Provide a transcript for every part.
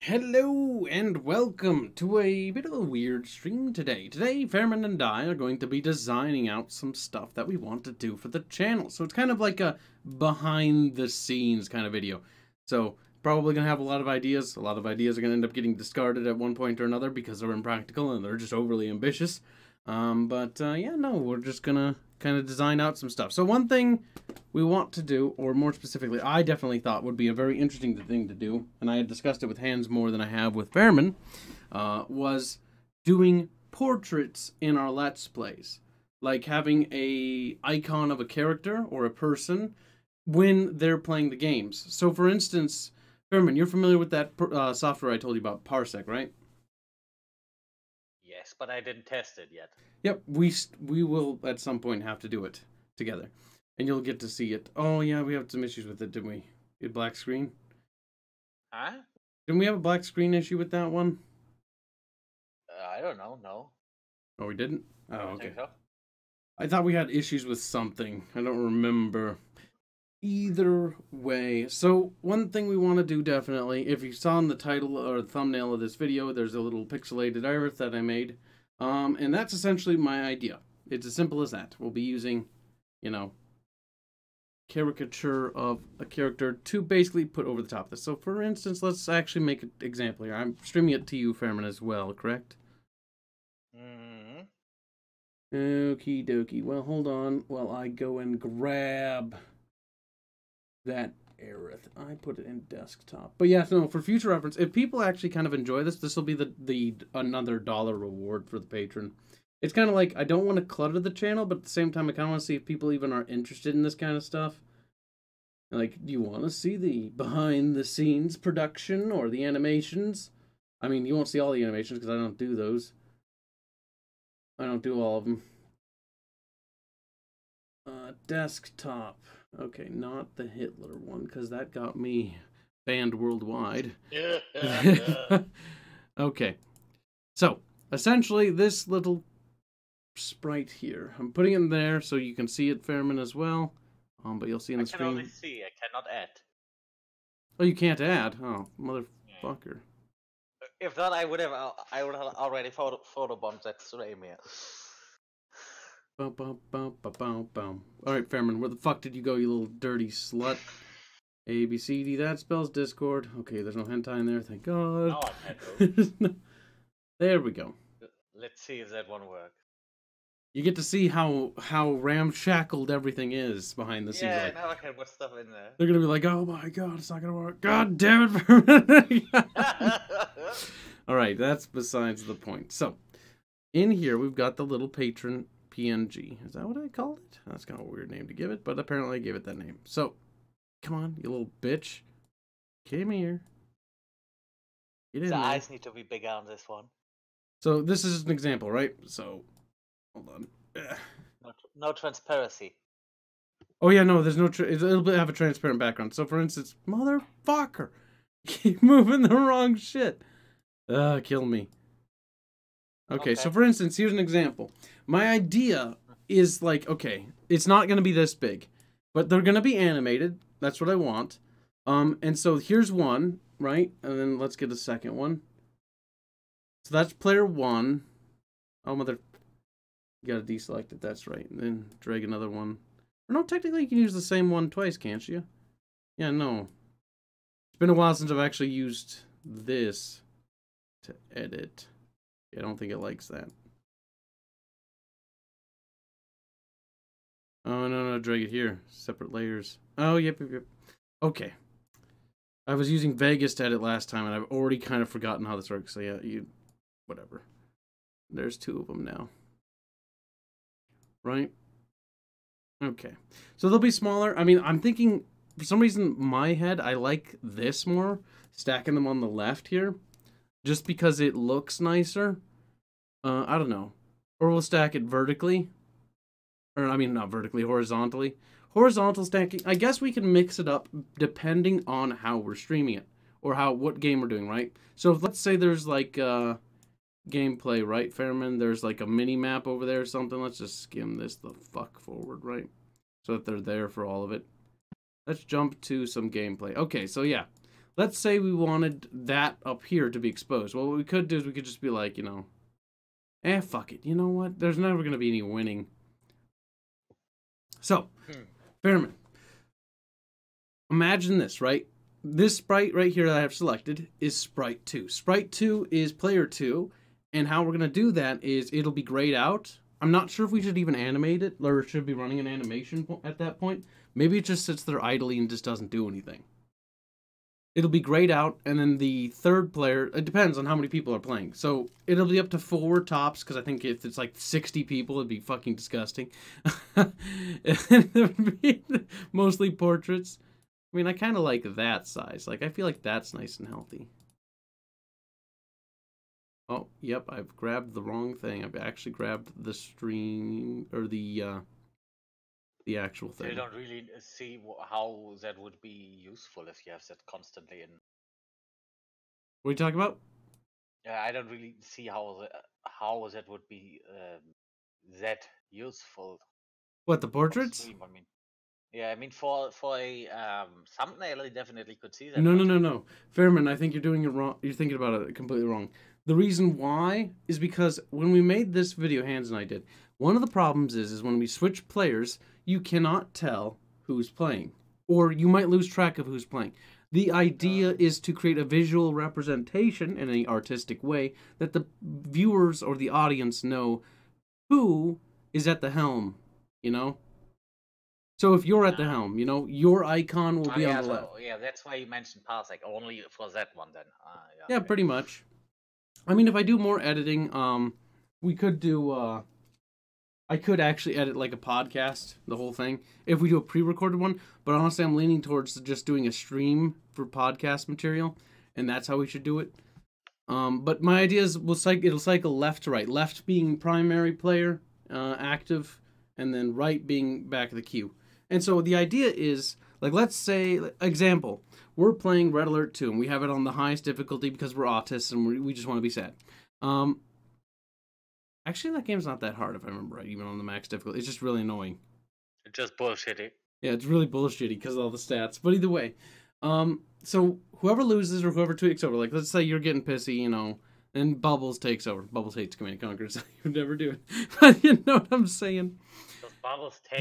Hello and welcome to a bit of a weird stream today. Today, Fairman and I are going to be designing out some stuff that we want to do for the channel. So it's kind of like a behind the scenes kind of video. So probably going to have a lot of ideas. A lot of ideas are going to end up getting discarded at one point or another because they're impractical and they're just overly ambitious. Yeah, no, we're just going to kind of design out some stuff. So one thing we want to do, or more specifically, I definitely thought would be a very interesting thing to do, and I had discussed it with Hans more than I have with Fairman, was doing portraits in our Let's Plays. Like having a icon of a character or a person when they're playing the games. So for instance, Fairman, you're familiar with that software I told you about, Parsec, right? Yes, but I didn't test it yet. Yep, we will at some point have to do it together. And you'll get to see it. Oh yeah, we have some issues with it, didn't we? We had black screen. Huh? Didn't we have a black screen issue with that one? I don't know, no. Oh, we didn't? Oh, I don't okay. think so. I thought we had issues with something. I don't remember. Either way. So, one thing we want to do definitely, if you saw in the title or thumbnail of this video, there's a little pixelated Arith that I made. And that's essentially my idea. It's as simple as that. We'll be using, you know, caricature of a character to basically put over the top of this. So, for instance, let's actually make an example here. I'm streaming it to you, Fairman, as well, correct? Mm-hmm. Okie dokie. Well, hold on while I go and grab that Arith. I put it in desktop. But yeah, no, for future reference, if people actually kind of enjoy this, this will be the another $1 reward for the patron. It's kind of like, I don't want to clutter the channel, but at the same time, I kind of want to see if people even are interested in this kind of stuff. Like, do you want to see the behind-the-scenes production or the animations? I mean, you won't see all the animations because I don't do those. I don't do all of them. Desktop. Okay, not the Hitler one, because that got me banned worldwide. Okay. So, essentially, this little sprite here. I'm putting it in there so you can see it, Fairman, as well. But you'll see in the screen. I can only see, I cannot add. Oh, you can't add? Oh, motherfucker. If not, I would have already photobombed that stream here. Bum, bum, bum, bum, bum, bum. Alright, Fairman, where the fuck did you go, you little dirty slut? A, B, C, D, that spells Discord. Okay, there's no hentai in there, thank God. No, I can't go. There we go. Let's see if that one works. You get to see how ramshackled everything is behind the scenes. Yeah, like, now I can put stuff in there. They're gonna be like, oh my God, it's not gonna work. God damn it, Fairman. Alright, that's besides the point. So, in here, we've got the little patron PNG. Is that what I called it? That's kind of a weird name to give it, but apparently I gave it that name. So, come on, you little bitch. Come here. Get in The there. eyes need to be bigger on this one. So, this is an example, right? So, hold on. No transparency. Oh, yeah, no, there's no... it'll have a transparent background. So, for instance, motherfucker. Keep moving the wrong shit. Kill me. Okay, so for instance, here's an example. My idea is like, okay, it's not going to be this big, but they're going to be animated. That's what I want. And so here's one, right? And then let's get a second one. So that's player one. Oh, mother. You got to deselect it. That's right. And then drag another one. Or no, technically you can use the same one twice, can't you? Yeah, no. It's been a while since I've actually used this to edit. I don't think it likes that. Oh, no, drag it here. Separate layers. Oh, yep. Okay. I was using Vegas to edit last time, and I've already kind of forgotten how this works. So, yeah, whatever. There's two of them now. Right? Okay. So, they'll be smaller. I mean, I'm thinking, for some reason, my head, I like this more. Stacking them on the left here. Just because it looks nicer. I don't know. Or we'll stack it vertically. Or, I mean, not vertically, horizontally. Horizontal stacking, I guess we can mix it up depending on how we're streaming it. Or what game we're doing, right? So, if, let's say there's like gameplay, right, Fairman? There's like a mini-map over there or something. Let's just skim this the fuck forward, right? So that they're there for all of it. Let's jump to some gameplay. Okay, so yeah. let's say we wanted that up here to be exposed. Well, what we could do is we could just be like, you know, fuck it. You know what? There's never going to be any winning. So, Fairman, imagine this, right? This sprite right here that I have selected is Sprite 2. Sprite 2 is Player 2, and how we're going to do that is it'll be grayed out. I'm not sure if we should even animate it, or it should be running an animation at that point. Maybe it just sits there idly and just doesn't do anything. It'll be grayed out, and then the third player, it depends on how many people are playing. So it'll be up to 4 tops, because I think if it's like 60 people, it'd be fucking disgusting. It would be mostly portraits. I mean, I kind of like that size. Like, I feel like that's nice and healthy. Oh, yep, I've grabbed the wrong thing. I've actually grabbed the stream, or the actual thing. I don't really see how that would be useful if you have that constantly in. What are you talking about? Yeah, I don't really see how that would be that useful. What, the portraits? Stream, I mean. Yeah, I mean, for a thumbnail, I definitely could see that. No. Fairman, I think you're doing it wrong. You're thinking about it completely wrong. The reason why is because when we made this video, Hans and I did, one of the problems is when we switch players, you cannot tell who's playing. Or you might lose track of who's playing. The idea is to create a visual representation in an artistic way that the viewers or the audience know who is at the helm, you know? So if you're at the helm, you know, your icon will be on the left. Yeah, that's why you mentioned Parsec, only for that one then. Yeah, okay. Pretty much. I mean, if I do more editing, we could do, I could actually edit like a podcast, the whole thing, if we do a pre-recorded one, but honestly, I'm leaning towards just doing a stream for podcast material, and that's how we should do it. But my idea is it'll cycle left to right, left being primary player, active, and then right being back of the queue. And so the idea is, like, let's say, example, we're playing Red Alert 2, and we have it on the highest difficulty because we're autists and we just want to be sad. Actually, that game's not that hard, if I remember right, even on the max difficulty. It's just really annoying. It's just bullshitty. Yeah, it's really bullshitty because of all the stats. But either way, so whoever loses or whoever takes over, like, let's say you're getting pissy, you know, and Bubbles takes over. Bubbles hates Command & Conquer, so he would never do it. But you know what I'm saying?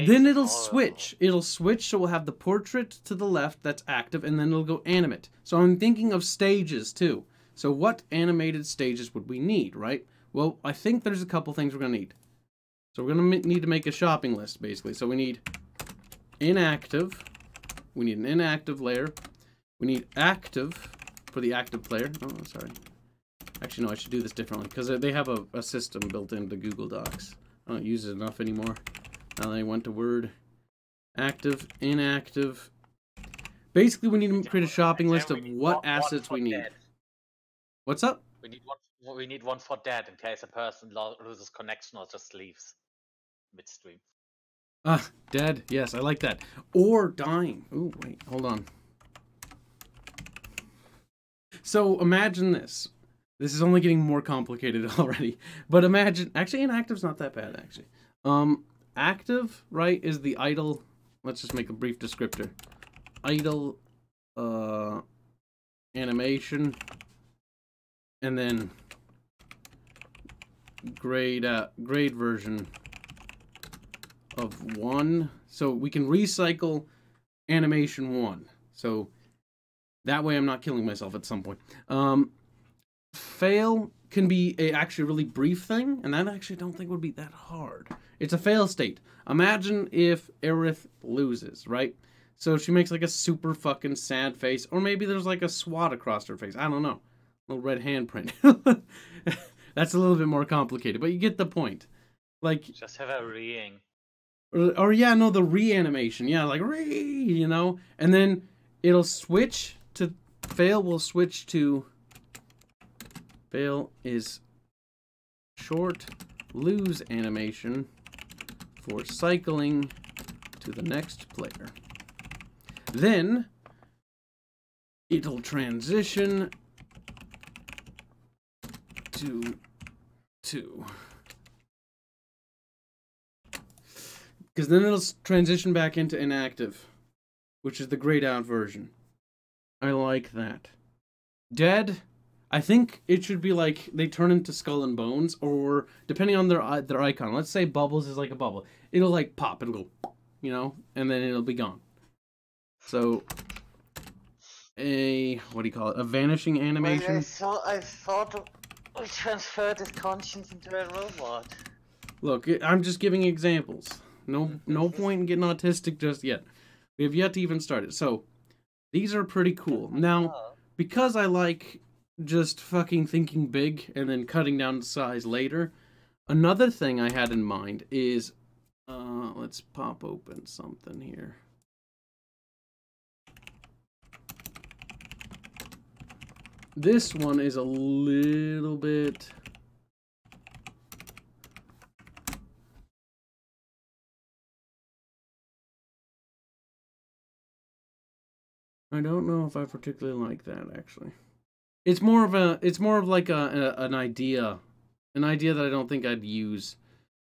Then it'll switch. It'll switch, so we'll have the portrait to the left that's active, and then it'll go animate. So I'm thinking of stages, too. So what animated stages would we need, right? Well, I think there's a couple things we're going to need. So we're going to need to make a shopping list, basically. So we need inactive. We need an inactive layer. We need active for the active player. Oh, sorry. Actually, no, I should do this differently, because they have a system built into Google Docs. I don't use it enough anymore. Now that I went to Word. Active, inactive. Basically, we need to create a shopping list of what assets we need. What's up? We need one for dead in case a person loses connection or just leaves midstream. Dead. Yes, I like that. Or dying. Ooh, wait, hold on. So imagine this. This is only getting more complicated already. But imagine, actually, inactive's not that bad, actually. Active, right, is the idle. Let's just make a brief descriptor. Idle, animation, and then grade version of 1. So we can recycle animation 1. So that way I'm not killing myself at some point. Fail can be actually a really brief thing, and that actually I don't think would be that hard. It's a fail state. Imagine if Arith loses, right? So she makes like a super fucking sad face, or maybe there's like a swat across her face. I don't know. A little red handprint. That's a little bit more complicated, but you get the point. Like, just have a reing. Or yeah, no, the reanimation. Yeah, like re, you know, and then it'll switch to fail. Will switch to fail is short lose animation for cycling to the next player. Then it'll transition to 2. Because then it'll transition back into inactive, which is the grayed out version. I like that. Dead, I think it should be like they turn into skull and bones, or depending on their icon. Let's say Bubbles is like a bubble. It'll like pop. It'll go, you know, and then it'll be gone. So a what do you call it? A vanishing animation. I thought we transferred his conscience into a robot. Look, I'm just giving examples. No point in getting autistic just yet. We have yet to even start it. So these are pretty cool. Now, because I like just fucking thinking big and then cutting down the size later, another thing I had in mind is, let's pop open something here. This one is a little bit... I don't know if I particularly like that, actually. It's more of like an idea that I don't think I'd use.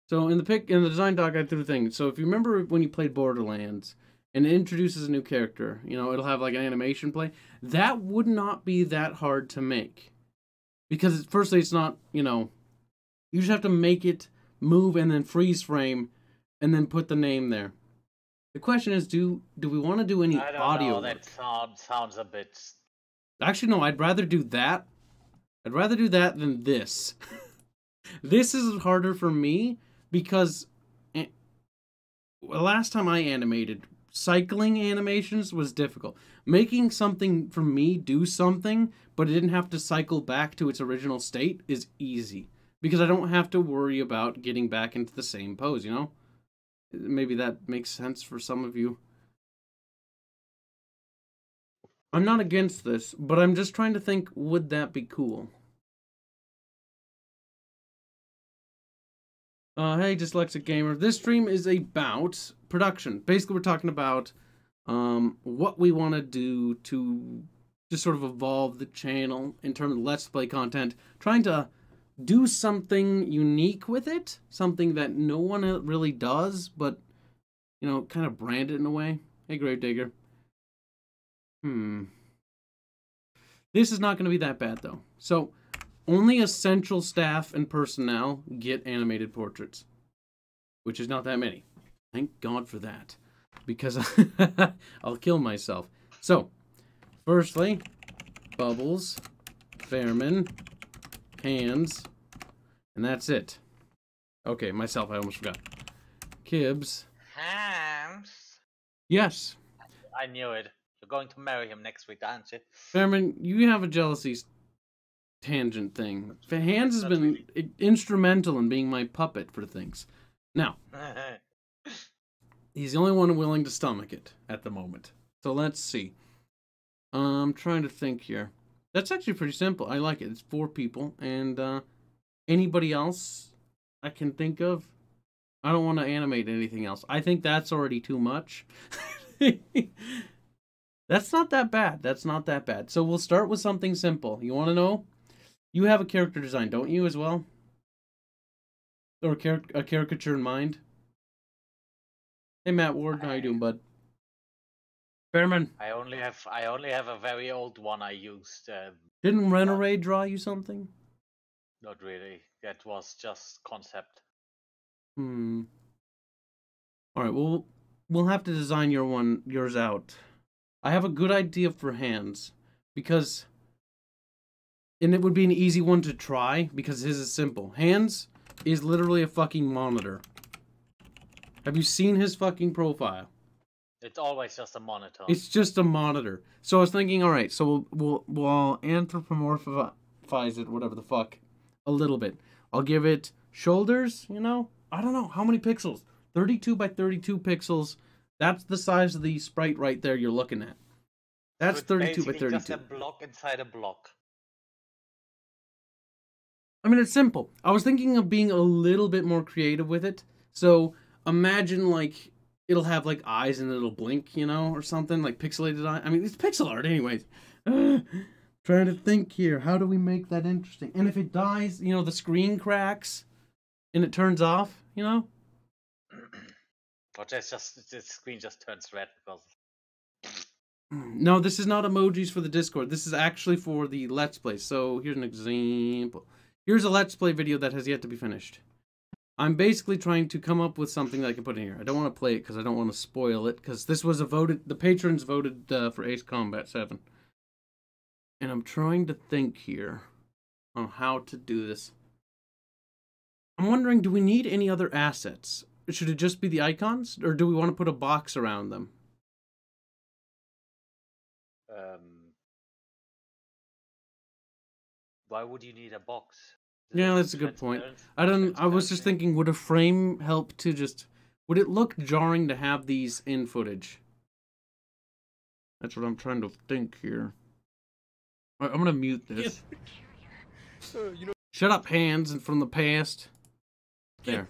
So in the design doc, I threw things. So if you remember when you played Borderlands and it introduces a new character, you know, it'll have like an animation play. That would not be that hard to make, because firstly, it's not, you know, you just have to make it move and then freeze frame, and then put the name there. The question is, do we want to do any audio? I don't know. That sounds a bit. Actually, no. I'd rather do that. I'd rather do that than this. This is harder for me because last time I animated, cycling animations was difficult. Making something for me do something, but it didn't have to cycle back to its original state is easy, because I don't have to worry about getting back into the same pose, you know? Maybe that makes sense for some of you. I'm not against this, but I'm just trying to think, would that be cool? Hey, Dyslexic Gamer. This stream is about production. Basically, we're talking about what we want to do to just sort of evolve the channel in terms of Let's Play content. Trying to do something unique with it. Something that no one really does, but, you know, kind of brand it in a way. Hey, Gravedigger. This is not going to be that bad, though. So, only essential staff and personnel get animated portraits, which is not that many. Thank God for that, because I'll kill myself. So, firstly, Bubbles, Fairman, Hands, and that's it. Okay, myself, I almost forgot. Kibs. Hands. Yes. I knew it. You're going to marry him next week, aren't you? Fairman, you have a jealousy tangent thing. Hands has been instrumental in being my puppet for things. Now, he's the only one willing to stomach it at the moment. So let's see. I'm trying to think here. That's actually pretty simple. I like it. It's 4 people, and anybody else I can think of. I don't want to animate anything else. I think that's already too much. That's not that bad. That's not that bad. So we'll start with something simple. You want to know? You have a character design, don't you, as well? Or a caricature in mind? Hey, Matt Ward, how you doing, bud? Fairman. I only have a very old one I used. Didn't Renerade draw you something? Not really. That was just concept. All right. Well, we'll have to design yours out. I have a good idea for Hands, because, and it would be an easy one to try because his is simple. Hands is literally a fucking monitor. Have you seen his fucking profile? It's always just a monitor. It's just a monitor. So I was thinking, all right, so we'll anthropomorphize it, whatever the fuck, a little bit. I'll give it shoulders, you know? I don't know, how many pixels? 32 by 32 pixels. That's the size of the sprite right there you're looking at. That's 32 by 32. Just a block inside a block. I mean, it's simple. I was thinking of being a little bit more creative with it. So imagine, like, it'll have, like, eyes and it'll blink, you know, or something, like pixelated eye. I mean, it's pixel art anyways. Trying to think here. How do we make that interesting? And if it dies, you know, the screen cracks and it turns off, you know? Or the screen just turns red because No, this is not emojis for the Discord. This is actually for the Let's Play. So here's an example. Here's a Let's Play video that has yet to be finished. I'm basically trying to come up with something that I can put in here. I don't want to play it because I don't want to spoil it. Because this was the patrons voted for Ace Combat 7. And I'm trying to think here on how to do this. I'm wondering, do we need any other assets? Should it just be the icons? Or do we want to put a box around them? Why would you need a box? Yeah, that's a good point. I was just thinking, would a frame help to just... Would it look jarring to have these in footage? That's what I'm trying to think here. Alright, I'm gonna mute this. Shut up, hands from the past. There.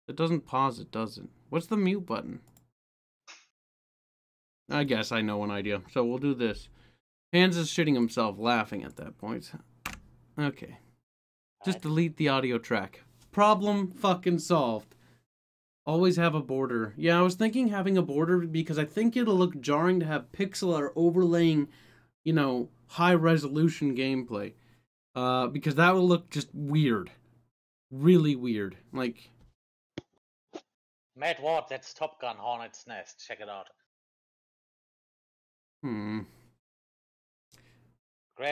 It doesn't pause it, does it? What's the mute button? I guess I know an idea. So we'll do this. Hands is shitting himself laughing at that point. Okay. Just delete the audio track. Problem fucking solved. Always have a border. Yeah, I was thinking having a border because I think it'll look jarring to have pixel art overlaying, you know, high resolution gameplay. Because that will look just weird. Really weird. Like... Matt Ward, that's Top Gun Hornet's Nest. Check it out.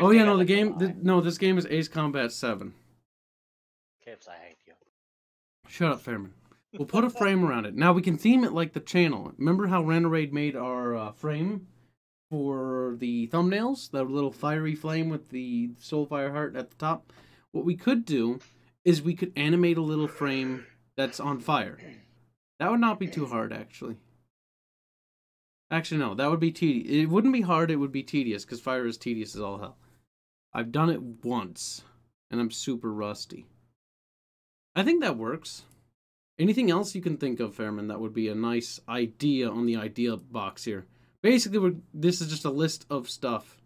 Oh yeah, no, this game is Ace Combat 7. Kips, I hate you. Shut up, Fairman. We'll put a frame around it. Now we can theme it like the channel. Remember how Renerade made our frame for the thumbnails? That little fiery flame with the Soulfire heart at the top? What we could do is we could animate a little frame that's on fire. That would not be too hard, actually. Actually, no, that would be tedious. It wouldn't be hard, it would be tedious, because fire is tedious as all hell. I've done it once, and I'm super rusty. I think that works. Anything else you can think of, Fairman, that would be a nice idea on the idea box here? Basically, this is just a list of stuff.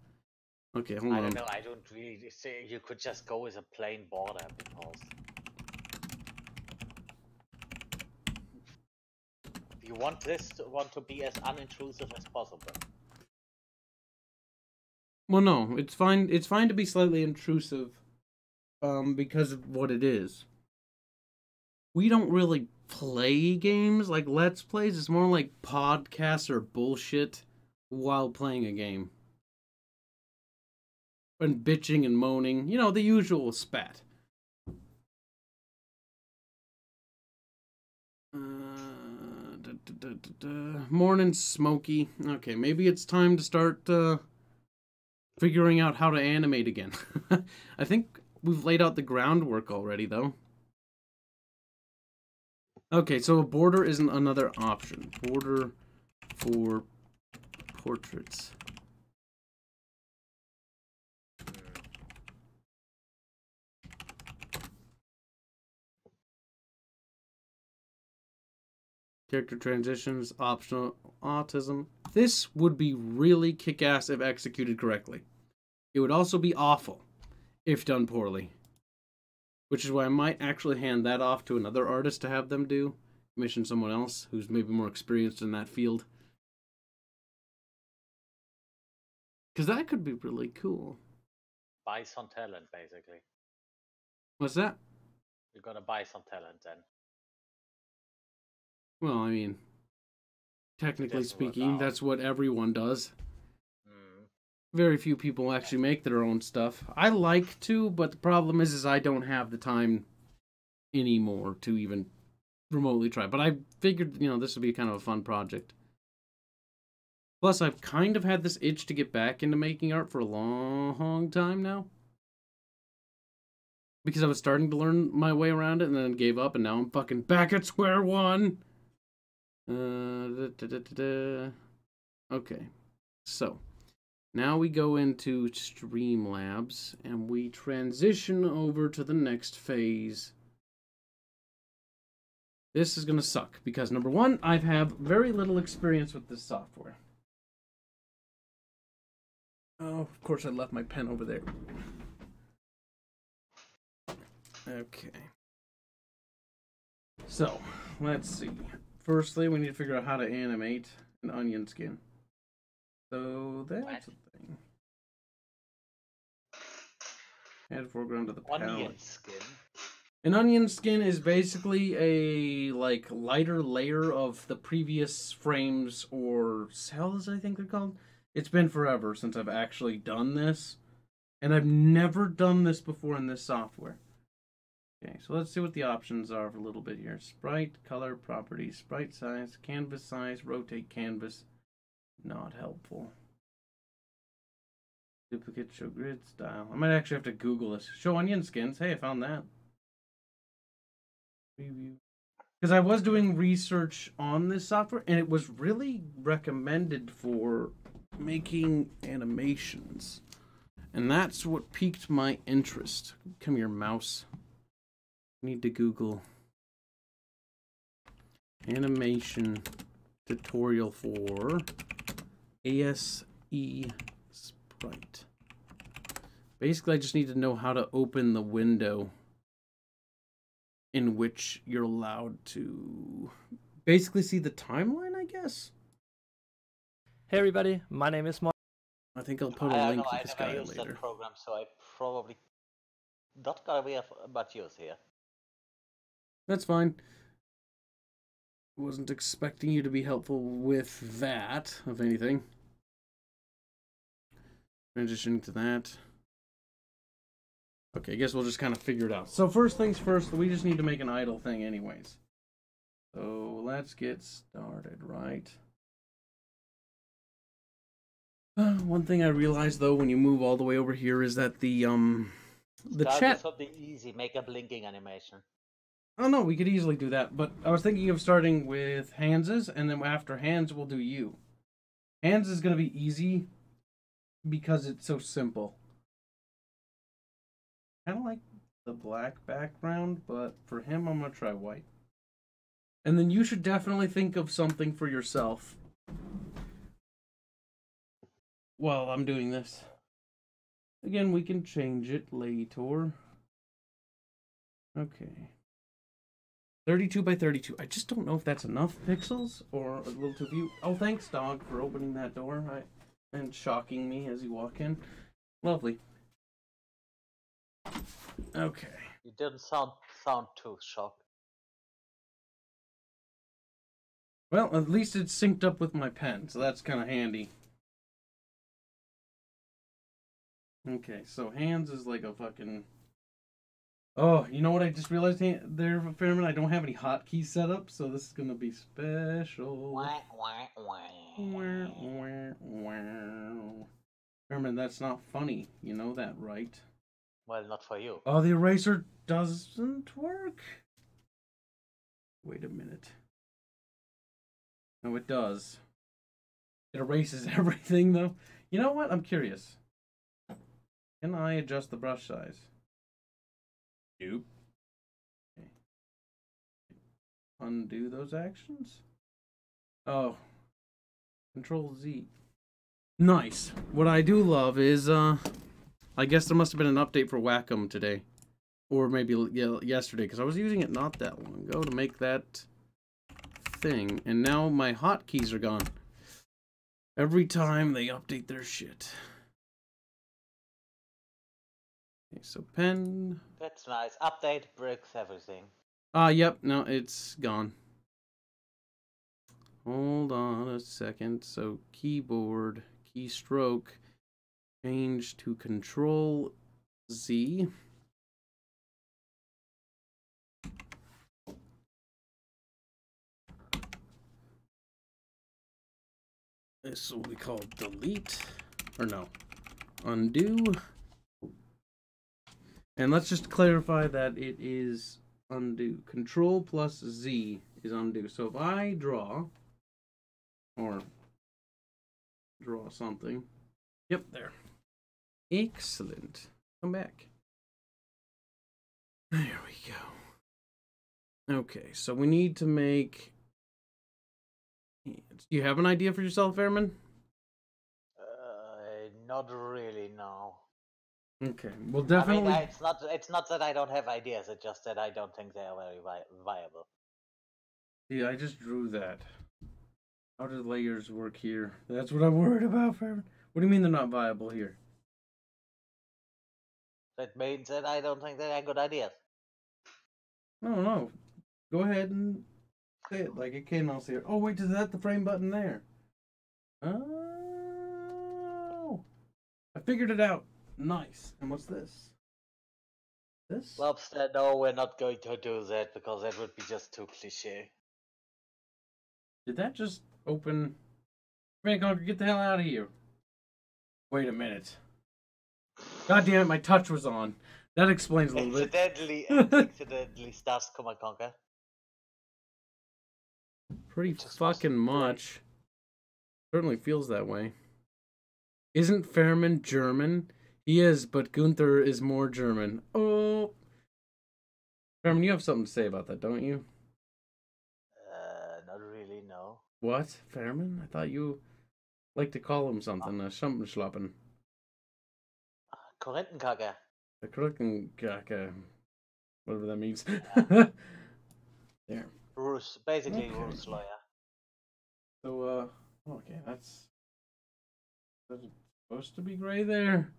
Okay, hold on. I don't know, I don't really say you could just go with a plain border because... You want this to be as unintrusive as possible. Well, no, it's fine. It's fine to be slightly intrusive, because of what it is. We don't really play games like Let's Plays. It's more like podcasts or bullshit while playing a game. And bitching and moaning. You know, the usual spat. Morning smoky. Okay, maybe it's time to start figuring out how to animate again. I think we've laid out the groundwork already, though. Okay, so a border isn't another option. Border for portraits. Character transitions, optional, autism. This would be really kick-ass if executed correctly. It would also be awful if done poorly. Which is why I might actually hand that off to another artist to have them do. Commission someone else who's maybe more experienced in that field. Because that could be really cool. Buy some talent, basically. What's that? You gotta buy some talent then. Well, I mean, technically speaking, that's what everyone does. Very few people actually make their own stuff. I like to, but the problem is I don't have the time anymore to even remotely try. But I figured, you know, this would be kind of a fun project. Plus, I've kind of had this itch to get back into making art for a long time now. Because I was starting to learn my way around it and then gave up, and now I'm fucking back at square one. Okay, so now we go into Streamlabs and we transition over to the next phase. This is gonna suck because number one, I have very little experience with this software. Oh, of course I left my pen over there. Okay. So, let's see. Firstly, we need to figure out how to animate an onion skin. So that's the thing. Add foreground to the palette. Onion skin. An onion skin is basically a like lighter layer of the previous frames or cells, I think they're called. It's been forever since I've actually done this, and I've never done this before in this software. Okay, so let's see what the options are for a little bit here. Sprite, color, properties, sprite size, rotate canvas. Not helpful. Duplicate, show grid style. I might actually have to Google this. Show onion skins. Hey, I found that. Preview. Because I was doing research on this software, and it was really recommended for making animations. And that's what piqued my interest. Come here, mouse. Need to Google animation tutorial for ASE Sprite. Basically, I just need to know how to open the window in which you're allowed to basically see the timeline, I guess. Hey everybody, my name is Mark. I think I'll put a link to this guy later. That program, so I probably not gonna be much use here. That's fine. Wasn't expecting you to be helpful with that, if anything. Transitioning to that. Okay, I guess we'll just kind of figure it out. So first things first, we just need to make an idle thing anyways. So let's get started, right? One thing I realized though when you move all the way over here is that the chat. Something easy, make a blinking animation. Oh no, we could easily do that, but I was thinking of starting with Hans's, and then after Hans we'll do you. Hans is gonna be easy because it's so simple. Kind of like the black background, but for him I'm gonna try white. And then you should definitely think of something for yourself while I'm doing this. Again, we can change it later. Okay. 32 by 32. I just don't know if that's enough pixels or a little too few. Oh, thanks, dog, for opening that door and shocking me as you walk in. Lovely. Okay. You didn't sound too shocked. Well, at least it's synced up with my pen, so that's kind of handy. Okay, so Hans is like a fucking... Oh, you know what I just realized there, Fairman? I don't have any hotkeys set up, so this is going to be special. Fairman, that's not funny. You know that, right? Well, not for you. Oh, the eraser doesn't work? Wait a minute. No, it does. It erases everything, though. You know what? I'm curious. Can I adjust the brush size? Nope. Okay. Undo those actions? Oh. Control Z. Nice. What I do love is, I guess there must have been an update for Wacom today. Or maybe yesterday, because I was using it not that long ago to make that thing. And now my hotkeys are gone. Every time they update their shit. Okay, so pen. That's nice. Update breaks everything. Yep, no, it's gone. Hold on a second. So keyboard, keystroke, change to Control Z. This will be called delete, or no, undo. And let's just clarify that it is undo. Control plus Z is undo. So if I draw, or draw something, yep, there. Excellent. Come back. There we go. Okay, so we need to make... Do you have an idea for yourself, Fairman? Not really, no. Okay, well, definitely. I mean, it's not that I don't have ideas. It's just that I don't think they are very viable. Yeah, I just drew that. How do layers work here? That's what I'm worried about, Fairman. What do you mean they're not viable here? That means that I don't think they're good ideas. No. Go ahead and say it like it came out here. Oh, wait, is that the frame button there? Oh, I figured it out. Nice. And what's this? This? Lobster, no, we're not going to do that because that would be just too cliche. Did that just open? Man, Conker, get the hell out of here. Wait a minute. God damn it, my touch was on. That explains a little bit. Accidentally starts Command Conquer. Pretty fucking much. Certainly feels that way. Isn't Fairman German? He is, but Gunther is more German. Oh. Fairman, you have something to say about that, don't you? Not really, no. What? Fairman? I thought you like to call him something. Something schlappen. Korinthenkacke. The Krückenkacke. Whatever that means. There. Rus, basically okay. Rus lawyer. So, okay, that's supposed to be gray there.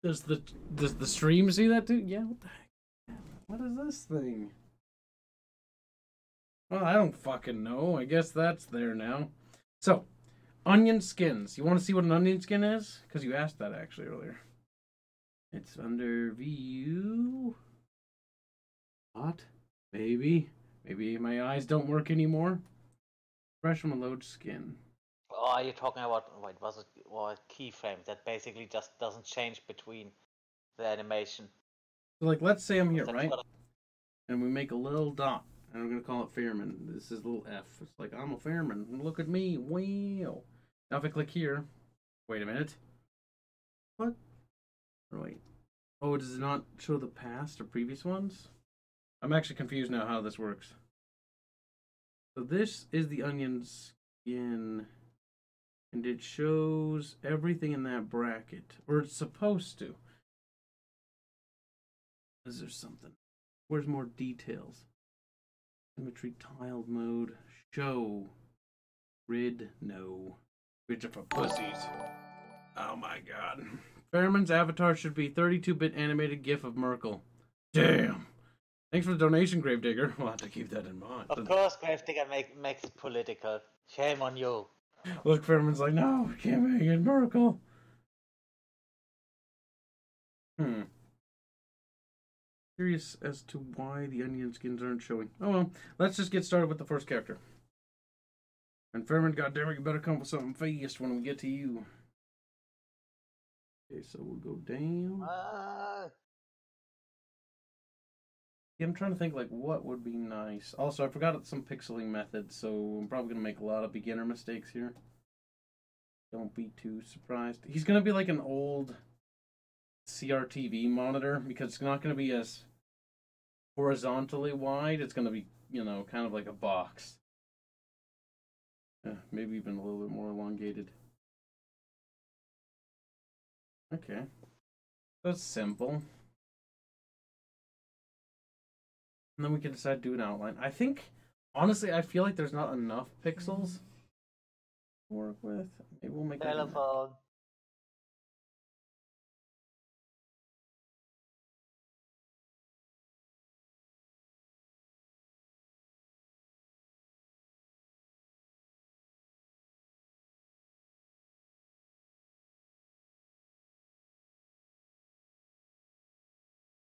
Does the stream see that too? Yeah, what the heck? What is this thing? Well, I don't fucking know. I guess that's there now. So, onion skins. You want to see what an onion skin is? Because you asked that actually earlier. It's under view. What? Maybe my eyes don't work anymore. Fresh on the load skin. Oh, are you talking about, wait, was it keyframe that basically just doesn't change between the animation? So, like, let's say I'm here, right? And we make a little dot, and we're going to call it Fairman. This is a little F. It's like, I'm a Fairman. Look at me. Wow. Now if I click here, wait a minute. What? Or wait. Oh, does it not show the past or previous ones? I'm actually confused now how this works. So this is the onion skin, and it shows everything in that bracket, or it's supposed to. Is there something? Where's more details? Symmetry tiled mode. Show. Rid. No. Which are for pussies. Oh my god. Fairman's avatar should be 32-bit animated GIF of Merkel. Damn. Thanks for the donation, Gravedigger. We'll have to keep that in mind. Of course, Gravedigger makes it political. Shame on you. Look, Fairman's like, no, we can't make it Merkel. Curious as to why the onion skins aren't showing. Oh well, let's just get started with the first character. And Fairman, goddammit, you better come up with something fast when we get to you. Okay, so we'll go down. Yeah, I'm trying to think like what would be nice. Also, I forgot some pixeling methods, so I'm probably gonna make a lot of beginner mistakes here. Don't be too surprised. He's gonna be like an old CRTV monitor because it's not gonna be as horizontally wide. It's gonna be, you know, kind of like a box. Maybe even a little bit more elongated. Okay, that's simple. And then we can decide to do an outline. I think, honestly, I feel like there's not enough pixels to work with. Maybe we'll make telephone.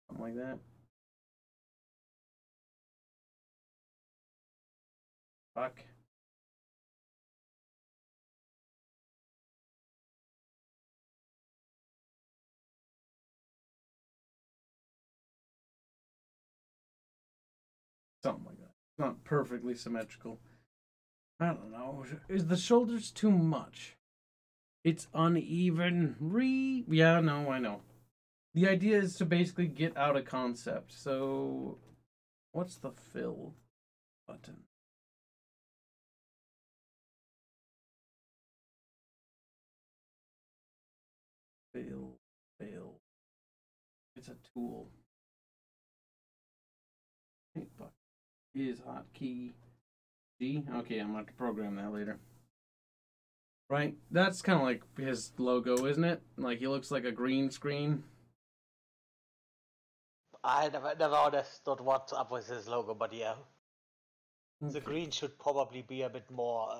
Something like that. Fuck. Something like that. It's not perfectly symmetrical. I don't know. Is the shoulders too much? It's uneven. Yeah, no, I know. The idea is to basically get out a concept. So, what's the fill button? Fail. It's a tool. Paint bucket is hotkey. G? Okay, I'm gonna have to program that later. Right? That's kind of like his logo, isn't it? Like, he looks like a green screen. I never understood what's up with his logo, but yeah. Okay. The green should probably be a bit more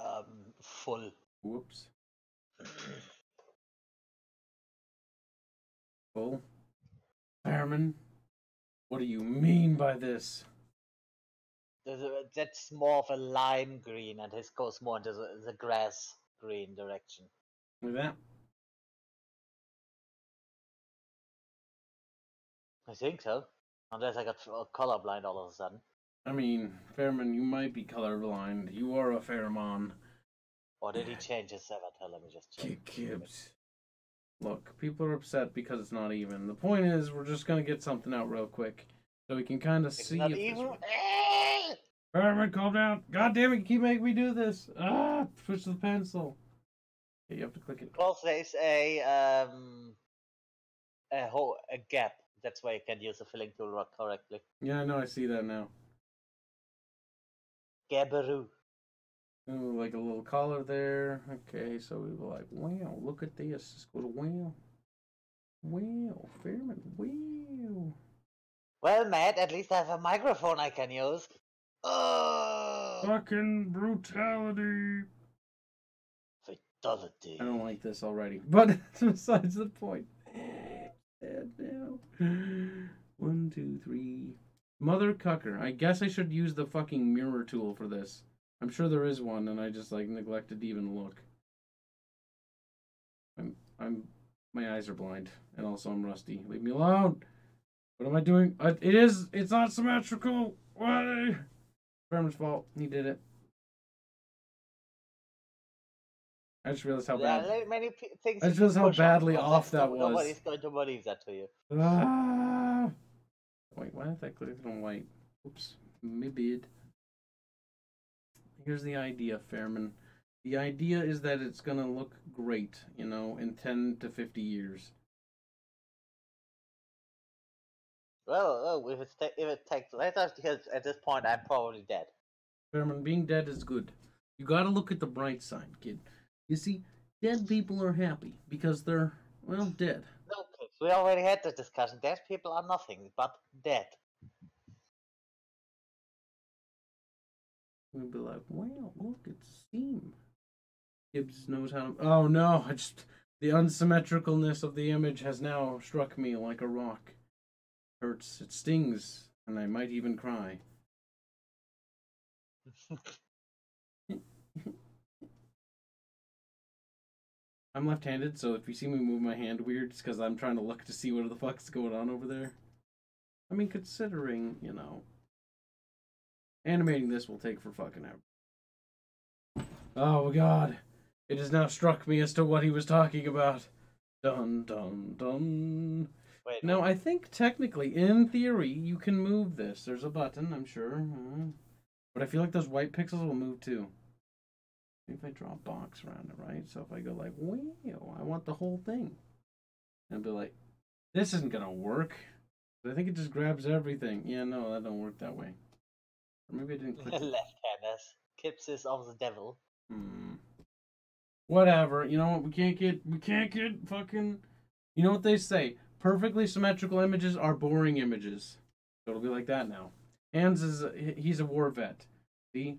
full. Whoops. Full? Fairman? What do you mean by this? That's more of a lime green, and his goes more into the grass green direction. Like that? I think so. Unless I got colorblind all of a sudden. I mean, Fairman, you might be colorblind. You are a Fairmon. Or did he change his avatar? Let me just check. Kibbs. Look, people are upset because it's not even. The point is, we're just gonna get something out real quick. So we can kind of see not if even. Fairman, calm down. God damn it, you keep making me do this. Ah, switch the pencil. Okay, you have to click it. Because there's a gap. That's why you can use the filling tool correctly. Yeah, I know, I see that now. Gabaroo. Ooh, like a little collar there. Okay, so we were like, wow, look at this. Let's go to wow. Wow, Fairman, wow. Well, Matt, at least I have a microphone I can use. Oh! Fucking brutality. Fatality. I don't like this already, but that's besides the point. Dead now. 1, 2, 3. Mother Cucker. I guess I should use the fucking mirror tool for this. I'm sure there is one, and I just like neglected to even look. My eyes are blind, and also I'm rusty. Leave me alone. What am I doing? It's not symmetrical. Why? Fairman's fault. He did it. I just realized how bad. Many things I just realized how badly off that was. Nobody's going to believe that to you. Ah! Wait, why did I click it on white? Oops, my bad. Here's the idea, Fairman. The idea is that it's gonna look great, you know, in 10 to 50 years. Well, if it takes later, because at this point I'm probably dead. Fairman, being dead is good. You gotta look at the bright side, kid. You see, dead people are happy because they're, well, dead. No, kids, we already had this discussion. Dead people are nothing but dead. We'd be like, wow, look, it's steam. Gibbs knows how to... Oh no, the unsymmetricalness of the image has now struck me like a rock. Hurts, it stings, and I might even cry. I'm left-handed, so if you see me move my hand weird, it's because I'm trying to look to see what the fuck's going on over there. I mean, considering, you know, animating this will take for fucking ever. Oh god, it has now struck me as to what he was talking about. Dun dun dun. Wait. Now, I think technically, in theory, you can move this. There's a button, I'm sure. But I feel like those white pixels will move too. If I draw a box around it, right? So if I go like, wow, I want the whole thing. And I'd be like, this isn't gonna work. But I think it just grabs everything. Yeah, no, that don't work that way. Or maybe I didn't click it. Left-handers. Kips is of the devil. Whatever. You know what? We can't get fucking... You know what they say? Perfectly symmetrical images are boring images. So it'll be like that now. Hans is... He's a war vet. See?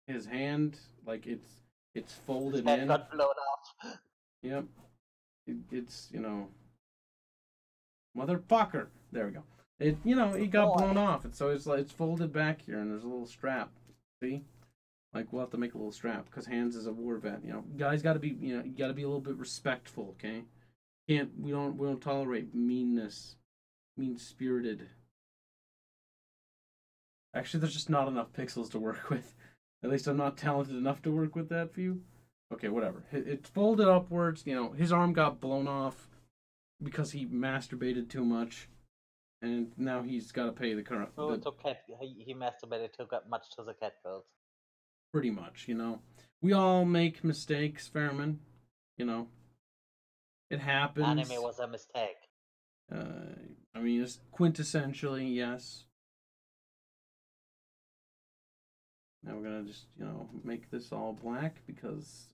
His hand, like, it's folded His in. got blown off. Yep. It's, you know... Motherfucker! There we go. It got blown off. And so it's folded back here, and there's a little strap. See? Like, we'll have to make a little strap, because Hans is a war vet, you know. Guys gotta be, you gotta be a little bit respectful, okay? We don't tolerate meanness. Mean-spirited. Actually, there's just not enough pixels to work with. At least I'm not talented enough to work with that view. Okay, whatever. It's folded upwards, you know, his arm got blown off because he masturbated too much. And now he's got to pay the current... He masturbated too much to the cat girls. Pretty much, you know. We all make mistakes, Fairman. You know. It happens. Anime was a mistake. I mean, it's quintessentially, yes. Now we're gonna just, you know, make this all black because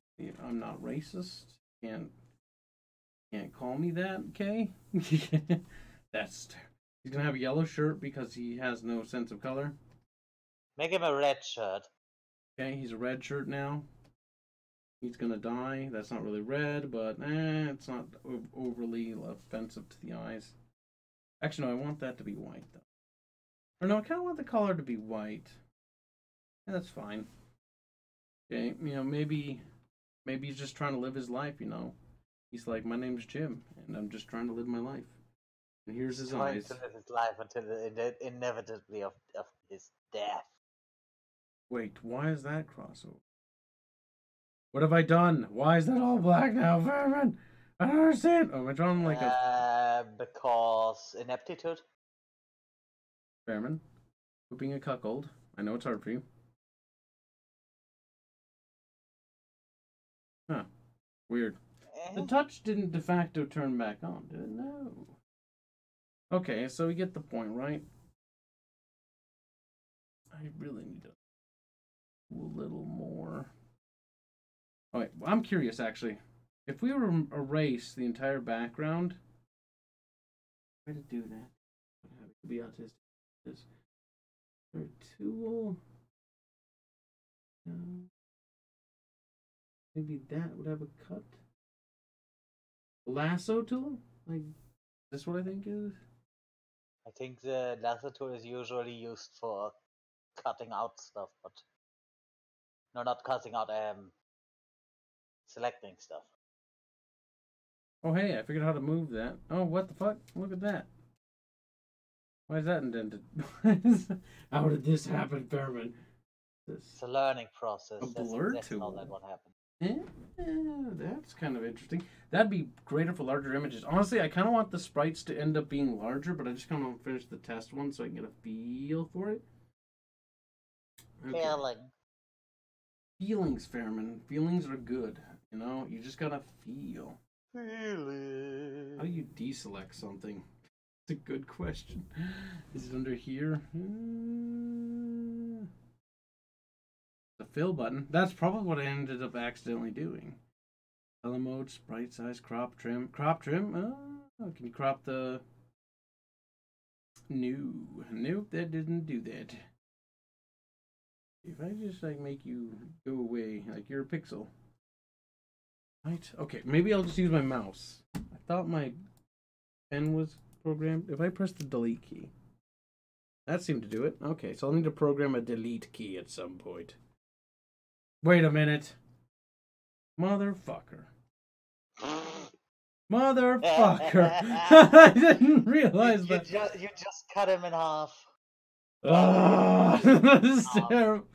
I'm not racist. Can't call me that, okay? He's gonna have a yellow shirt because he has no sense of color. Make him a red shirt. Okay, he's a red shirt now. He's gonna die. That's not really red, but it's not overly offensive to the eyes. Actually, no, I want that to be white, though. Or no, I kind of want the color to be white. Yeah, that's fine. Okay, you know, maybe he's just trying to live his life, you know. He's like, my name's Jim, and I'm just trying to live my life. And here's his eyes. To live his life until the inevitably of his death. Wait, why is that crossover? What have I done? Why is that all black now, Vermin? I don't understand. Oh, am I drawing like a... Because ineptitude. Vermin, quit being a cuckold. I know it's hard for you. Huh. Weird. The touch didn't de facto turn back on, did it? No. Okay, so we get the point, right? I really need to do a little more. Oh, wait, I'm curious, actually. If we were to erase the entire background... Way to do that. It could be autistic. Is there a tool? Maybe that would have a cut. Lasso tool? Like, is this what I think is? I think the lasso tool is usually used for cutting out stuff, but no, not cutting out. Selecting stuff. Oh, hey, I figured out how to move that. Oh, what the fuck? Look at that. Why is that indented? How did this happen, Fairman? It's a learning process. A blur tool. That what happened. Yeah, that's kind of interesting. That'd be greater for larger images. Honestly, I kind of want the sprites to end up being larger, but I just kind of want to finish the test one so I can get a feel for it. Okay. Feelings, Fairman. Feelings are good. You know, you just gotta feel. Feelings. How do you deselect something? It's a good question. Is it under here? The fill button. That's probably what I ended up accidentally doing. Color mode, sprite size, crop trim. Crop trim? Oh, can you crop the... No. Nope, that didn't do that. If I just like make you go away, like you're a pixel. Right? Okay, maybe I'll just use my mouse. I thought my pen was programmed. If I press the delete key. That seemed to do it. Okay, so I'll need to program a delete key at some point. Wait a minute. Motherfucker. Motherfucker. I didn't realize that. You just cut him in half. This is terrible.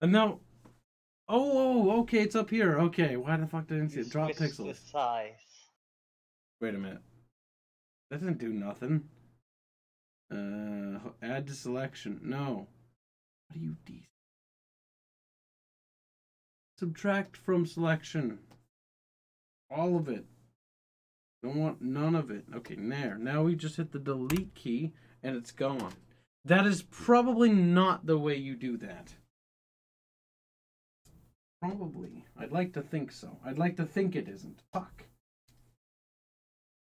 And now... Oh, okay, it's up here. Okay, why the fuck didn't I see it? Drop pixels. The size. Wait a minute. That didn't do nothing. Add to selection. No. What do you do? Subtract from selection. All of it. Don't want none of it. Okay, there. Now we just hit the delete key and it's gone. That is probably not the way you do that. Probably. I'd like to think so. I'd like to think it isn't. Fuck.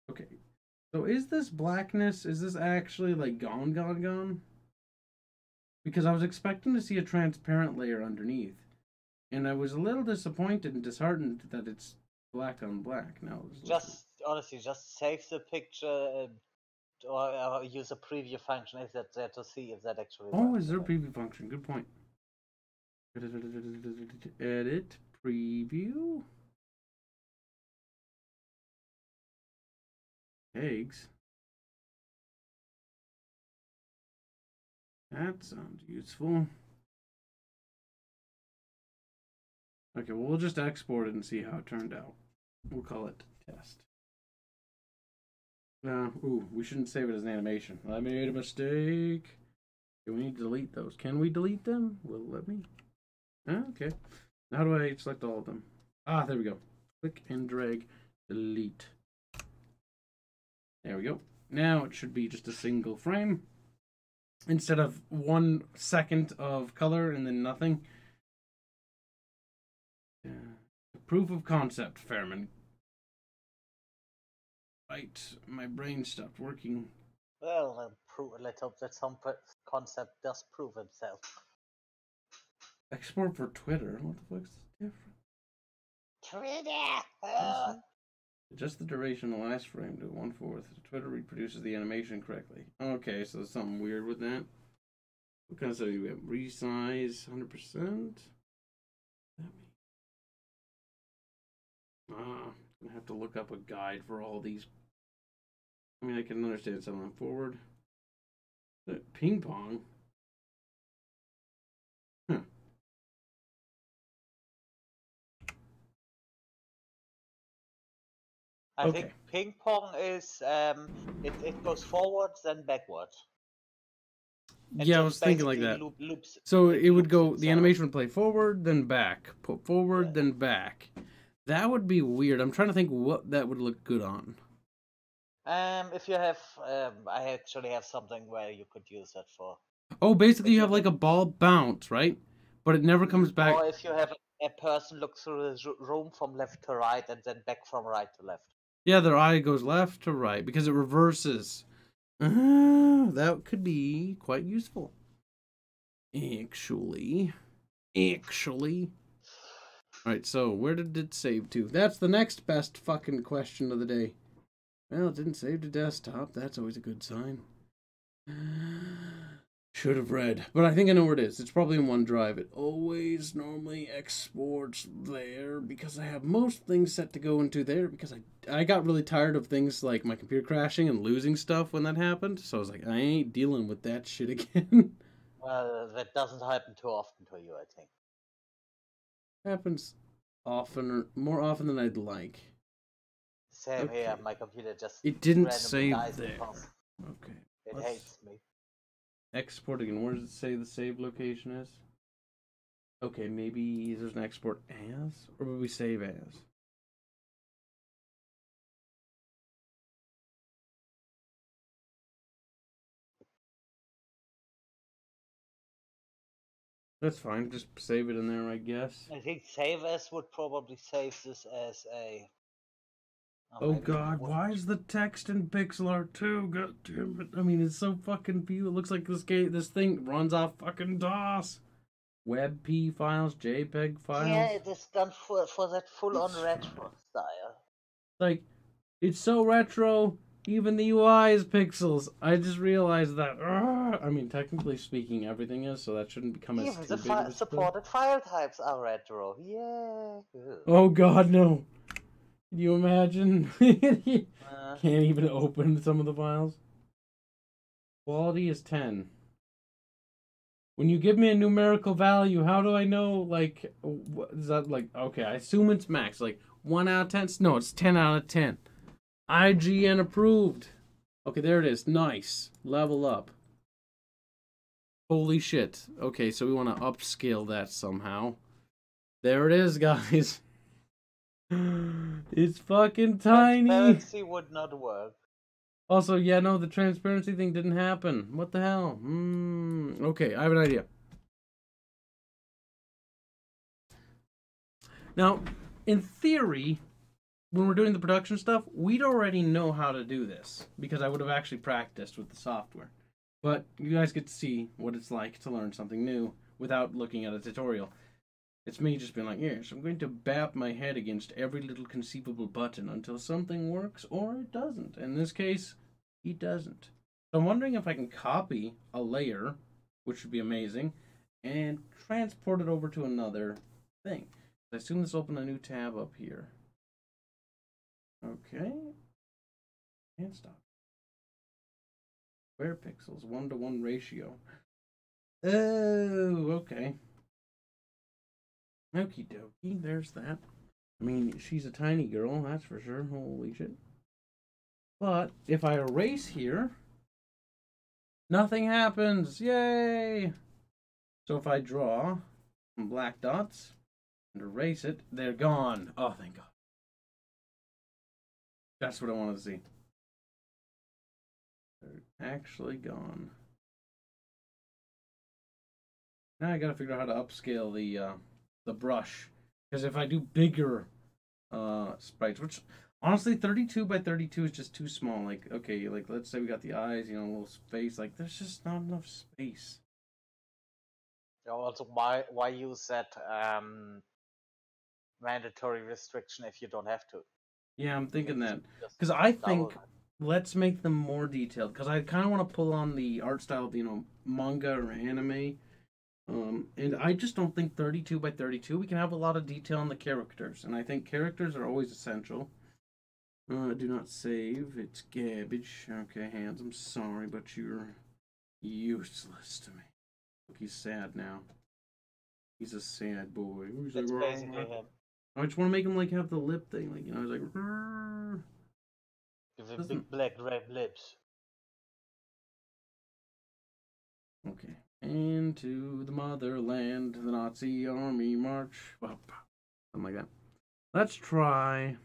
Okay. So is this blackness, is this actually like gone? Because I was expecting to see a transparent layer underneath. And I was a little disappointed and disheartened that it's black on black. No, honestly, just save the picture or use a preview function if that's there to see if that actually works. Oh, is there a preview function? Good point. Edit, preview. Eggs. That sounds useful. Okay, well, we'll just export it and see how it turned out. We'll call it test. Ooh, we shouldn't save it as an animation. I made a mistake. Okay, we need to delete those. Can we delete them? Will it let me? Okay. How do I select all of them? Ah, there we go. Click and drag, delete. There we go. Now it should be just a single frame. Instead of 1 second of color and then nothing. Proof of concept, Fairman. Right, my brain stopped working. Well, let's hope that some concept does prove himself. Export for Twitter? What the fuck's different? Twitter! Adjust the duration of the last frame to 1/4. Twitter reproduces the animation correctly. Okay, so there's something weird with that. What kind of stuff do we have? Resize 100%? I'm gonna have to look up a guide for all these. I mean, I can understand some of them. Forward. Ping pong? Huh. I think ping pong is it goes forwards then backwards. Yeah, I was thinking like that. So it would go, the animation would play forward, then back, put forward, then back. That would be weird. I'm trying to think what that would look good on. If you have, I actually have something where you could use that for. Oh, basically you have like a ball bounce, right? But it never comes back. Or if you have a person look through the room from left to right and then back from right to left. Yeah, their eye goes left to right because it reverses. That could be quite useful. Actually. Alright, so where did it save to? That's the next best fucking question of the day. Well, it didn't save to desktop. That's always a good sign. Should have read. But I think I know where it is. It's probably in OneDrive. It always normally exports there because I have most things set to go into there because I got really tired of things like my computer crashing and losing stuff when that happened. So I was like, I ain't dealing with that shit again. Well, that doesn't happen too often to you, I think. Happens often, or more often than I'd like. Same here. My computer just it didn't save there. Okay. It hates me. Export again. Where does it say the save location is? Okay, maybe there's an export as, or would we save as? That's fine. Just save it in there, I guess. I think save as would probably save this as a. Oh god, why is the text in pixel art too? God damn it. I mean, it's so fucking beautiful. It looks like this thing runs off fucking DOS. WebP files, JPEG files. Yeah, it is done for that full-on retro style. Like, it's so retro, even the UI is pixels. I just realized that. I mean, technically speaking, everything is, so that shouldn't become as even the supported file types are retro. Yeah. Oh god, no. Can you imagine? Can't even open some of the files. Quality is 10. When you give me a numerical value, how do I know, like, what is that, like, okay, I assume it's max, like, 1 out of 10? No, it's 10 out of 10. IGN approved. Okay, there it is. Nice. Level up. Holy shit. Okay, so we want to upscale that somehow. There it is, guys. It's fucking tiny. Transparency would not work. Also, yeah, no, the transparency thing didn't happen. What the hell? Okay, I have an idea. Now, in theory, when we're doing the production stuff, we'd already know how to do this because I would have actually practiced with the software. But you guys get to see what it's like to learn something new without looking at a tutorial. It's me just being like, yes, I'm going to bap my head against every little conceivable button until something works or it doesn't. In this case, it doesn't. So I'm wondering if I can copy a layer, which would be amazing, and transport it over to another thing. I assume this will open a new tab up here. Okay. And stop. Square pixels, 1:1 ratio. Oh, okay. Okie dokie, there's that. I mean, she's a tiny girl, that's for sure. Holy shit. But if I erase here, nothing happens. Yay! So if I draw some black dots and erase it, they're gone. Oh, thank God. That's what I wanted to see. They're actually gone. Now I gotta figure out how to upscale the brush, because if I do bigger sprites, which honestly 32 by 32 is just too small. Like, okay, like let's say we got the eyes, you know, a little space, like there's just not enough space. Also, why use that mandatory restriction if you don't have to? Yeah, I'm thinking that because I think let's make them more detailed, because I kind of want to pull on the art style of, you know, manga or anime. And I just don't think 32 by 32, we can have a lot of detail on the characters. And I think characters are always essential. Do not save. It's garbage. Okay, Hands, I'm sorry, but you're useless to me. Look, he's sad now. He's a sad boy. He's That's like, basically him. I just want to make him like have the lip thing. Like, you know, he's like, Rrr. Give him big black red lips. Okay. Into the motherland, the Nazi army march. Something like that. Let's try.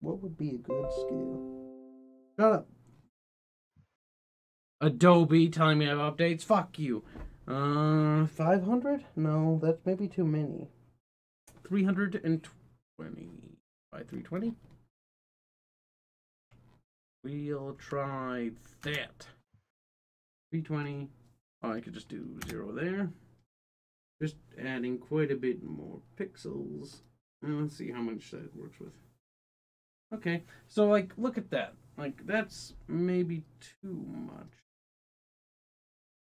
What would be a good scale? Shut up. Adobe telling me I have updates. Fuck you. 500? No, that's maybe too many. 320 by 320. We'll try that. 320. Oh, I could just do 0 there. Just adding quite a bit more pixels. And let's see how much that works with. Okay, so like, look at that. Like, that's maybe too much.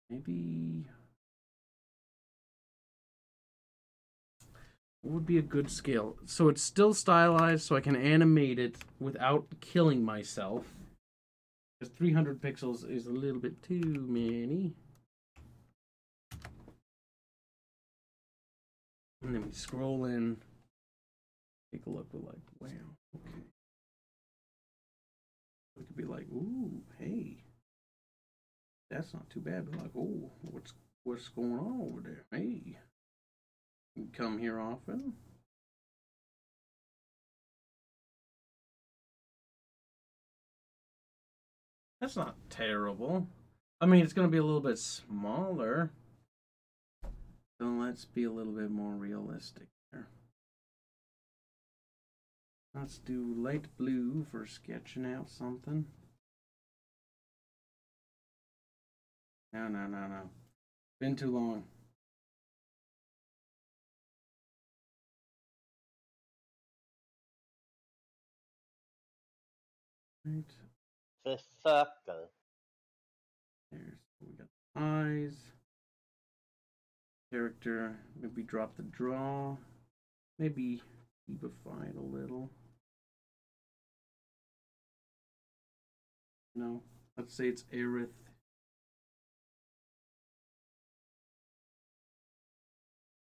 Maybe. What would be a good scale? So it's still stylized, so I can animate it without killing myself. Because 300 pixels is a little bit too many. And then we scroll in. Take a look. We're like, wow, okay. We could be like, ooh, hey. That's not too bad. We're like, oh, what's going on over there? Hey. You come here often. That's not terrible. I mean, it's going to be a little bit smaller. So let's be a little bit more realistic here. Let's do light blue for sketching out something. No. Been too long. Right. The circle. There's, we got eyes. Character, maybe drop the draw. Maybe cubify it a little. No, let's say it's Arith.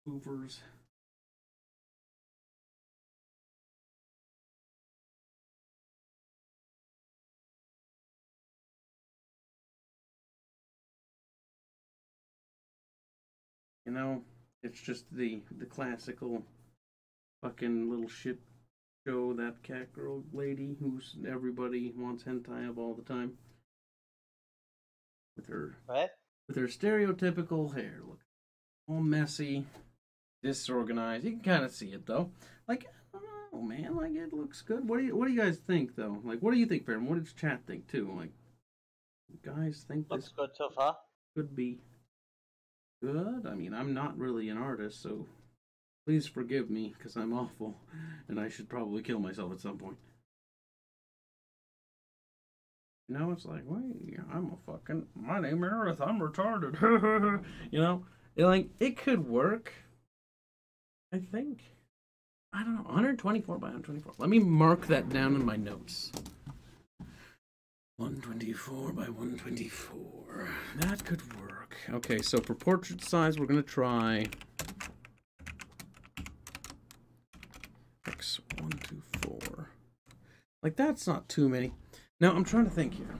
Hoovers. You know, it's just the classical fucking little shit show, that cat girl lady who's everybody wants hentai of all the time. With her stereotypical hair, look, all messy, disorganized. You can kind of see it though. Like, I don't know, man. Like, it looks good. What do you guys think though? Like, what do you think, Baron? What does chat think too? Like, you guys think looks this good so far? could be good? I mean, I'm not really an artist, so please forgive me, because I'm awful, and I should probably kill myself at some point. You know, it's like, wait, my name is Arith, I'm retarded. You know, it could work, I think. I don't know, 124 by 124. Let me mark that down in my notes. 124 by 124. That could work. Okay, so for portrait size, we're going to try X124. Like, that's not too many. Now, I'm trying to think here.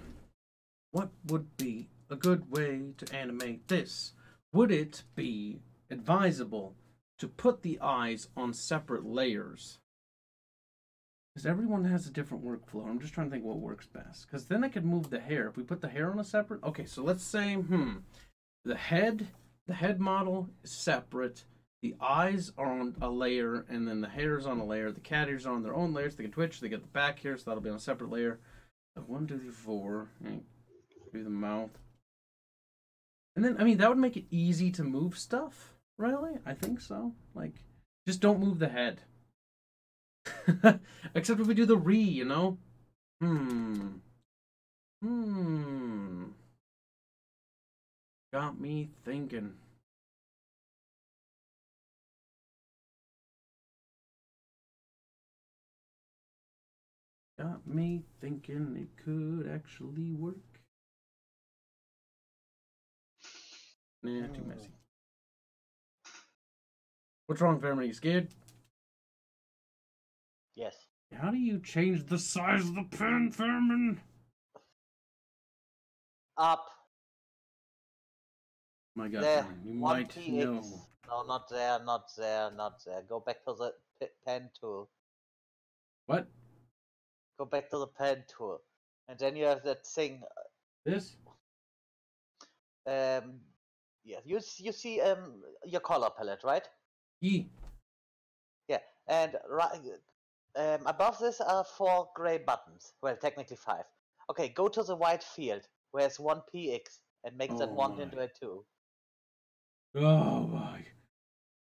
What would be a good way to animate this? Would it be advisable to put the eyes on separate layers? Because everyone has a different workflow. I'm just trying to think what works best. Because then I could move the hair. If we put the hair on a separate... Okay, so let's say, the head model is separate. the eyes are on a layer, and then the hair is on a layer. The cat ears are on their own layers. They can twitch. They get the back here, so that'll be on a separate layer. 1, 2, 3, 4. Do the mouth. And then, I mean, that would make it easy to move stuff, really? I think so. Like, just don't move the head. Except if we do the you know? Got me thinking. Got me thinking it could actually work. Nah, too messy. What's wrong, Fairman? Are you scared? Yes. How do you change the size of the pen, Fairman? Up. My God, There. you might 1px. know. No, not there, not there, not there. Go back to the pen tool. What? Go back to the pen tool. And then you have that thing. This? Yeah, you see your color palette, right? E. Yeah, and right above this are 4 gray buttons. Well, technically 5. Okay, go to the white field where it's 1px and make that 1 into a 2. Oh my.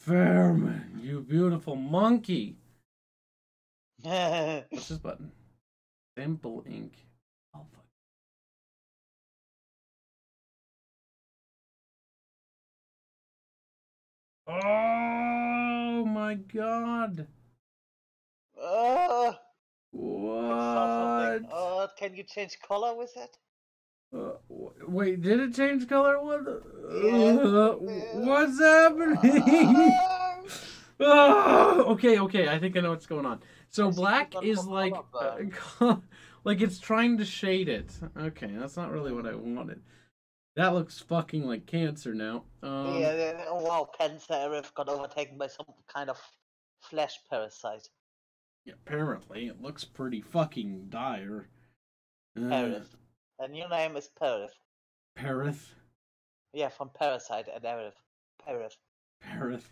Fairman, you beautiful monkey. What's this button? Simple ink. Oh, fuck. Oh my God. What? Can you change color with that? Wait, did it change color? What? What's happening? Okay. I think I know what's going on. So black is like, like it's trying to shade it. Okay, that's not really what I wanted. That looks fucking like cancer now. Wow, cancer Arith got overtaken by some kind of flesh parasite. Yeah, apparently, it looks pretty fucking dire. Arith. The new name is Parith. Parith? Yeah, from Parasite and Arith. Parith. Parith.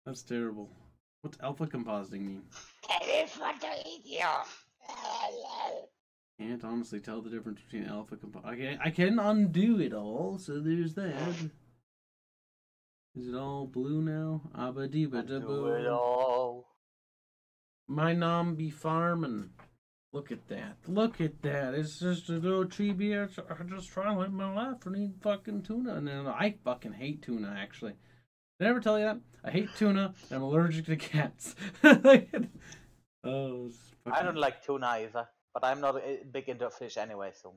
That's terrible. What's alpha compositing mean? Parith, what to eat you? Can't honestly tell the difference between alpha compositing. I can undo it all, so there's that. Is it all blue now? Undo it all. My nom be farming. Look at that. Look at that. It's just a little chibi. I'm just trying to live my life and eat fucking tuna. And then I fucking hate tuna, actually. Did I ever tell you that? I hate tuna and I'm allergic to cats. I don't like tuna either, but I'm not big into fish anyway, so.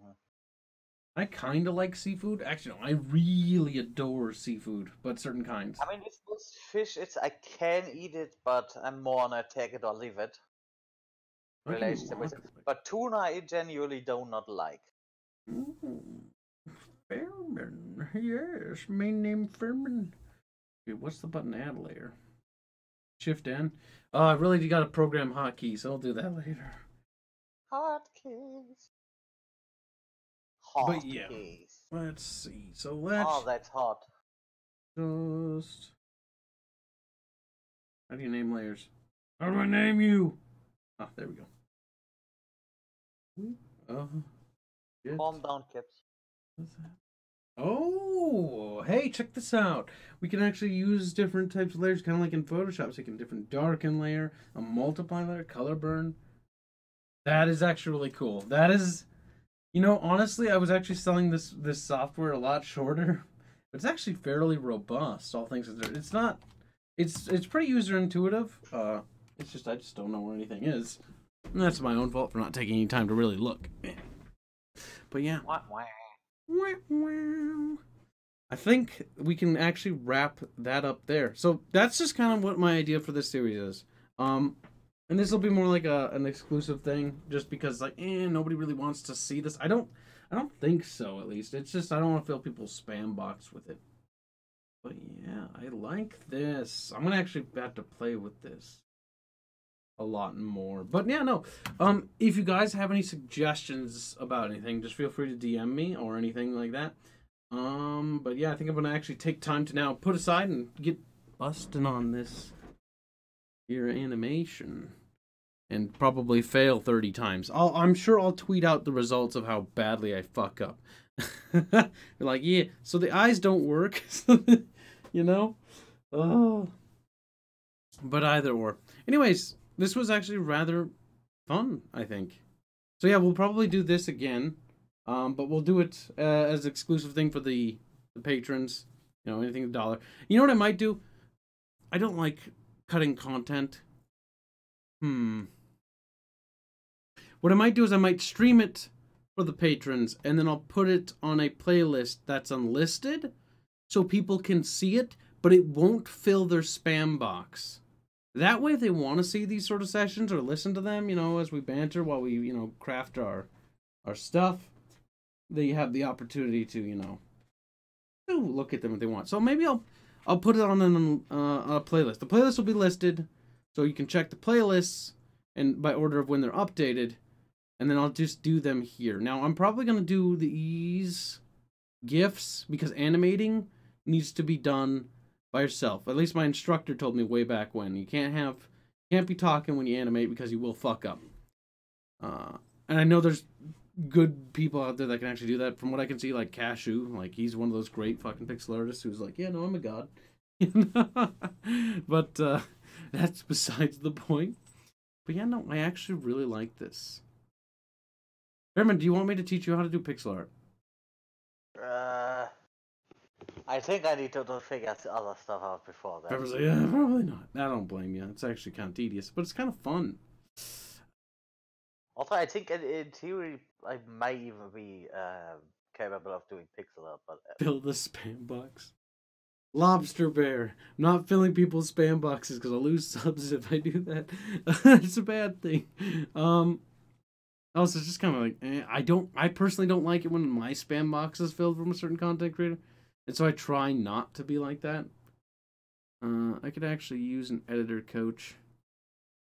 I kind of like seafood. Actually, no, I really adore seafood, but certain kinds. I mean, with fish, I can eat it, but I'm more on a take it or leave it. Relationship with it. But tuna I genuinely do not like. Fairman, yes, my name Fairman. Okay, what's the button add layer? Shift N. Oh, I really got to program hotkeys, so I'll do that later. Hotkeys. But yeah, let's see. So let's. Oh, that's hot. Just. How do you name layers? How do I name you? Ah, there we go. Calm down, Kips. What's that? Oh, hey, check this out. We can actually use different types of layers, kind of like in Photoshop. So you can different darken layer, a multiply layer, color burn. That is actually really cool. That is, you know, honestly, I was actually selling this software a lot shorter, but it's actually fairly robust. All things considered, it's not. It's pretty user intuitive. It's just I just don't know where anything is. And that's my own fault for not taking any time to really look. But yeah. I think we can actually wrap that up there. So that's just kind of what my idea for this series is. And this will be more like an exclusive thing, just because like nobody really wants to see this. I don't think so, at least. It's just I don't want to fill people's spam box with it. But yeah, I like this. I'm gonna actually have to play with this a lot more. But yeah, no. If you guys have any suggestions about anything, just feel free to DM me or anything like that. But yeah, I think I'm gonna actually take time to now put aside and get busting on this here animation and probably fail 30 times. I'm sure I'll tweet out the results of how badly I fuck up. They're like, yeah, so the eyes don't work, you know? Oh. But either or. Anyways, this was actually rather fun, I think. So yeah, we'll probably do this again. But we'll do it as an exclusive thing for the patrons. You know, anything $1. You know what I might do? I don't like cutting content. What I might do is I might stream it for the patrons, and then I'll put it on a playlist that's unlisted, so people can see it, but it won't fill their spam box. That way, if they want to see these sort of sessions or listen to them, you know, as we banter while we, you know, craft our stuff, they have the opportunity to, you know, look at them if they want. So maybe I'll put it on a playlist. The playlist will be listed, so you can check the playlists and by order of when they're updated, and then I'll just do them here. Now I'm probably gonna do these GIFs because animating needs to be done by yourself. At least my instructor told me way back when. You can't be talking when you animate because you will fuck up. And I know there's good people out there that can actually do that. From what I can see, like Cashew, like he's one of those great fucking pixel artists who's like, yeah, no, I'm a god. But that's besides the point. But yeah, no, I actually really like this. Herman, do you want me to teach you how to do pixel art? I think I need to figure other stuff out before that. Herman's like, yeah, probably not. I don't blame you. It's actually kind of tedious, but it's kind of fun. Also, I think in theory, I might even be capable of doing pixel art, but... Fill the spam box. Lobster Bear. I'm not filling people's spam boxes because I'll lose subs if I do that. It's a bad thing. Also, it's just kind of like, I personally don't like it when my spam box is filled from a certain content creator. And so I try not to be like that. I could actually use an editor coach.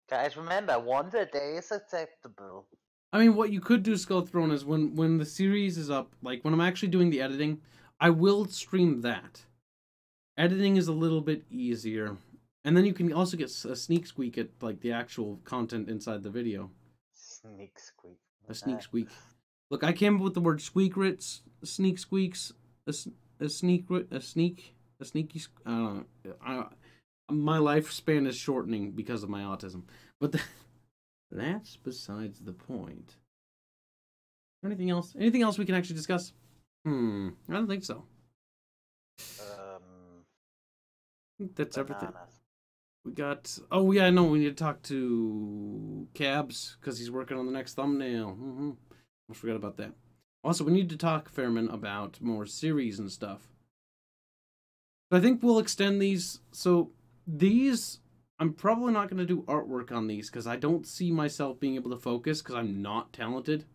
Guys, remember, once a day is acceptable. I mean, what you could do, Skull Throne, is when the series is up, like when I'm actually doing the editing, I will stream that. Editing is a little bit easier. And then you can also get a sneak squeak at like the actual content inside the video. Sneak squeak. A sneak squeak. Look, I came up with the word squeak rits, sneak squeaks, a sneaky. I don't know. My lifespan is shortening because of my autism, but that's besides the point. Anything else? Anything else we can actually discuss? I don't think so. That's everything. We got. Oh yeah, no, we need to talk to Cabs because he's working on the next thumbnail. I forgot about that. Also, we need to talk, Fairman, about more series and stuff. But I think we'll extend these. So these, I'm probably not going to do artwork on these because I don't see myself being able to focus because I'm not talented.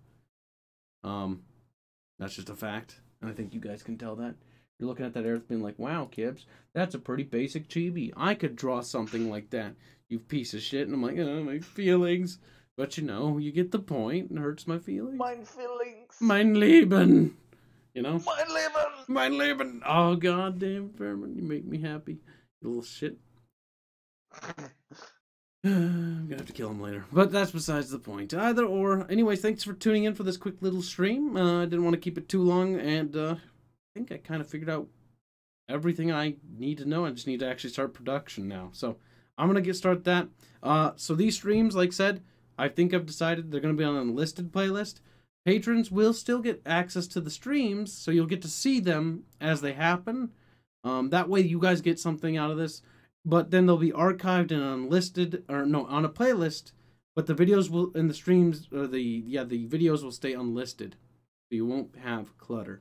That's just a fact, and I think you guys can tell that. You're looking at that Arith being like, wow, Kibbs, that's a pretty basic chibi. I could draw something like that, you piece of shit. And I'm like, oh, my feelings. But you know, you get the point. It hurts my feelings. Mein feelings. Mein Leben. You know? Mein Leben. Mein Leben. Oh, goddamn, Fairman, you make me happy. You little shit. I'm gonna have to kill him later. But that's besides the point. Either or. Anyways, thanks for tuning in for this quick little stream. I didn't want to keep it too long, and I think I kind of figured out everything I need to know. I just need to actually start production now. So I'm going to start that. So these streams, like I said, I think I've decided they're going to be on an unlisted playlist. Patrons will still get access to the streams, so you'll get to see them as they happen. That way you guys get something out of this. But then they'll be archived and unlisted, or no, on a playlist. But the videos will, and the streams, or the videos will stay unlisted. So you won't have clutter.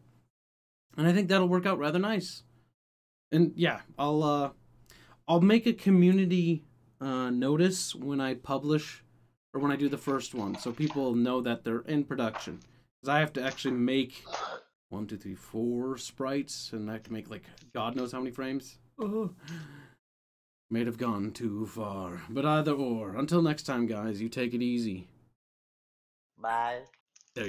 And I think that'll work out rather nice. And yeah, I'll make a community notice when I publish, or when I do the first one, so people know that they're in production. Because I have to actually make 1, 2, 3, 4 sprites, and I have to make like God knows how many frames. May have gone too far. But either or. Until next time, guys, you take it easy. Bye.